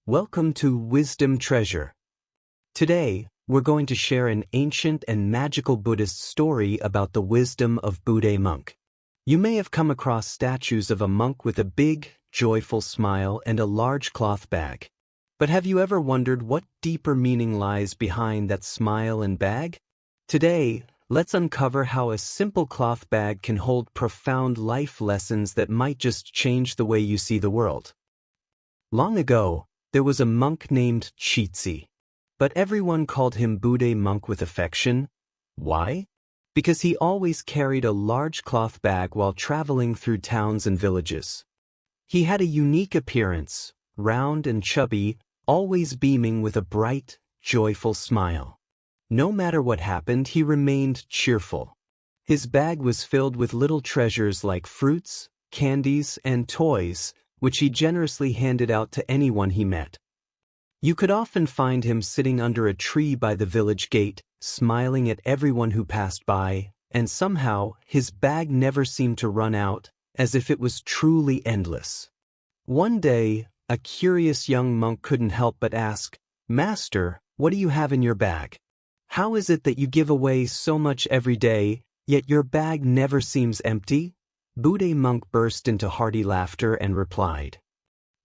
Welcome to Wisdom Treasure. Today, we're going to share an ancient and magical Buddhist story about the wisdom of Budai Monk. You may have come across statues of a monk with a big, joyful smile and a large cloth bag. But have you ever wondered what deeper meaning lies behind that smile and bag? Today, let's uncover how a simple cloth bag can hold profound life lessons that might just change the way you see the world. Long ago, there was a monk named Chitsi, but everyone called him Budai Monk with affection. Why? Because he always carried a large cloth bag while traveling through towns and villages. He had a unique appearance, round and chubby, always beaming with a bright, joyful smile. No matter what happened, he remained cheerful. His bag was filled with little treasures like fruits, candies, and toys, which he generously handed out to anyone he met. You could often find him sitting under a tree by the village gate, smiling at everyone who passed by, and somehow his bag never seemed to run out, as if it was truly endless. One day, a curious young monk couldn't help but ask, "Master, what do you have in your bag? How is it that you give away so much every day, yet your bag never seems empty?" Budai Monk burst into hearty laughter and replied,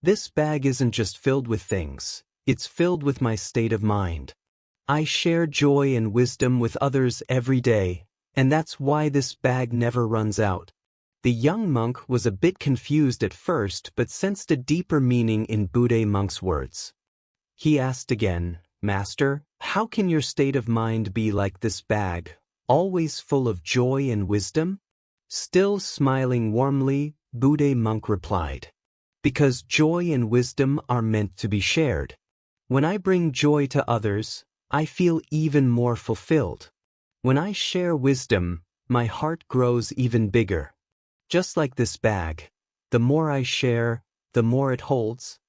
"This bag isn't just filled with things, it's filled with my state of mind. I share joy and wisdom with others every day, and that's why this bag never runs out." The young monk was a bit confused at first but sensed a deeper meaning in Budai Monk's words. He asked again, "Master, how can your state of mind be like this bag, always full of joy and wisdom?" Still smiling warmly, Budai Monk replied, "Because joy and wisdom are meant to be shared. When I bring joy to others, I feel even more fulfilled. When I share wisdom, my heart grows even bigger. Just like this bag, the more I share, the more it holds."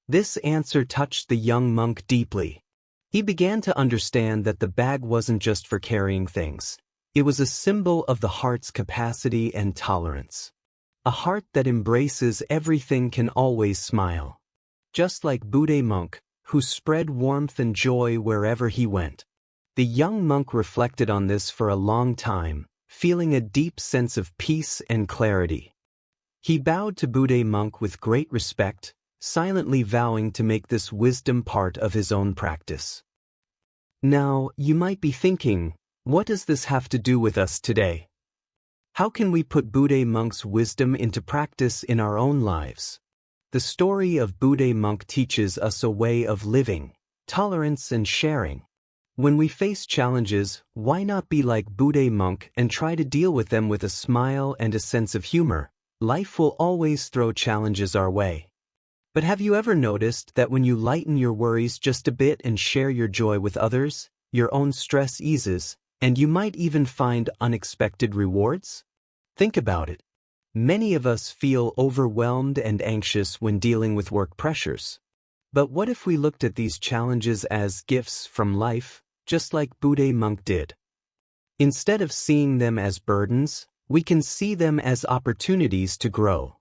This answer touched the young monk deeply. He began to understand that the bag wasn't just for carrying things. It was a symbol of the heart's capacity and tolerance. A heart that embraces everything can always smile. Just like Budai Monk, who spread warmth and joy wherever he went. The young monk reflected on this for a long time, feeling a deep sense of peace and clarity. He bowed to Budai Monk with great respect, silently vowing to make this wisdom part of his own practice. Now, you might be thinking, what does this have to do with us today? How can we put Budai Monk's wisdom into practice in our own lives? The story of Budai Monk teaches us a way of living, tolerance and sharing. When we face challenges, why not be like Budai Monk and try to deal with them with a smile and a sense of humor? Life will always throw challenges our way. But have you ever noticed that when you lighten your worries just a bit and share your joy with others, your own stress eases, and you might even find unexpected rewards? Think about it. Many of us feel overwhelmed and anxious when dealing with work pressures. But what if we looked at these challenges as gifts from life, just like Budai Monk did? Instead of seeing them as burdens, we can see them as opportunities to grow.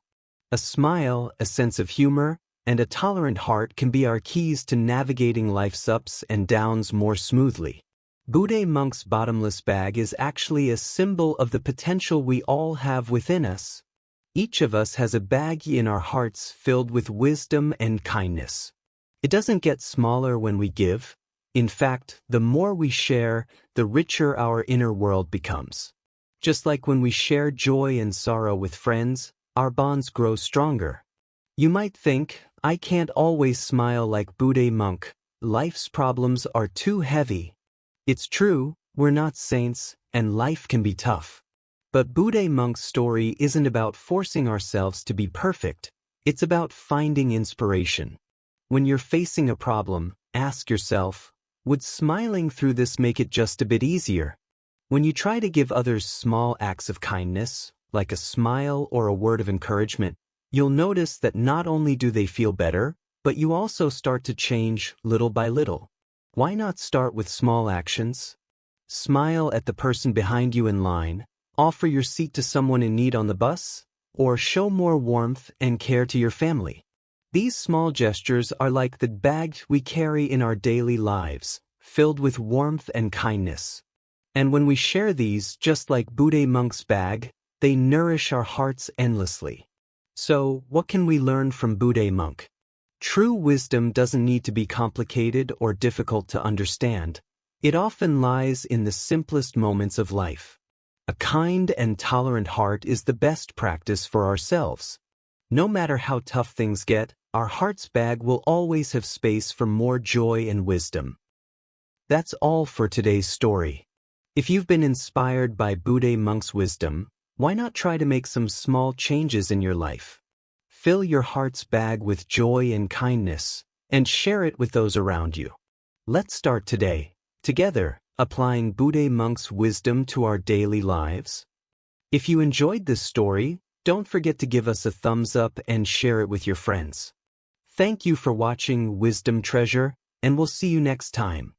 A smile, a sense of humor, and a tolerant heart can be our keys to navigating life's ups and downs more smoothly. Budai Monk's bottomless bag is actually a symbol of the potential we all have within us. Each of us has a bag in our hearts filled with wisdom and kindness. It doesn't get smaller when we give. In fact, the more we share, the richer our inner world becomes. Just like when we share joy and sorrow with friends, our bonds grow stronger. You might think, I can't always smile like Budai Monk. Life's problems are too heavy. It's true, we're not saints, and life can be tough. But Budai Monk's story isn't about forcing ourselves to be perfect. It's about finding inspiration. When you're facing a problem, ask yourself, would smiling through this make it just a bit easier? When you try to give others small acts of kindness, like a smile or a word of encouragement, you'll notice that not only do they feel better, but you also start to change little by little. Why not start with small actions? Smile at the person behind you in line, offer your seat to someone in need on the bus, or show more warmth and care to your family. These small gestures are like the bag we carry in our daily lives, filled with warmth and kindness. And when we share these, just like Budai Monk's bag, they nourish our hearts endlessly. So, what can we learn from Budai Monk? True wisdom doesn't need to be complicated or difficult to understand. It often lies in the simplest moments of life. A kind and tolerant heart is the best practice for ourselves. No matter how tough things get, our heart's bag will always have space for more joy and wisdom. That's all for today's story. If you've been inspired by Budai Monk's wisdom, why not try to make some small changes in your life? Fill your heart's bag with joy and kindness, and share it with those around you. Let's start today, together, applying Budai Monk's wisdom to our daily lives. If you enjoyed this story, don't forget to give us a thumbs up and share it with your friends. Thank you for watching Wisdom Treasure, and we'll see you next time.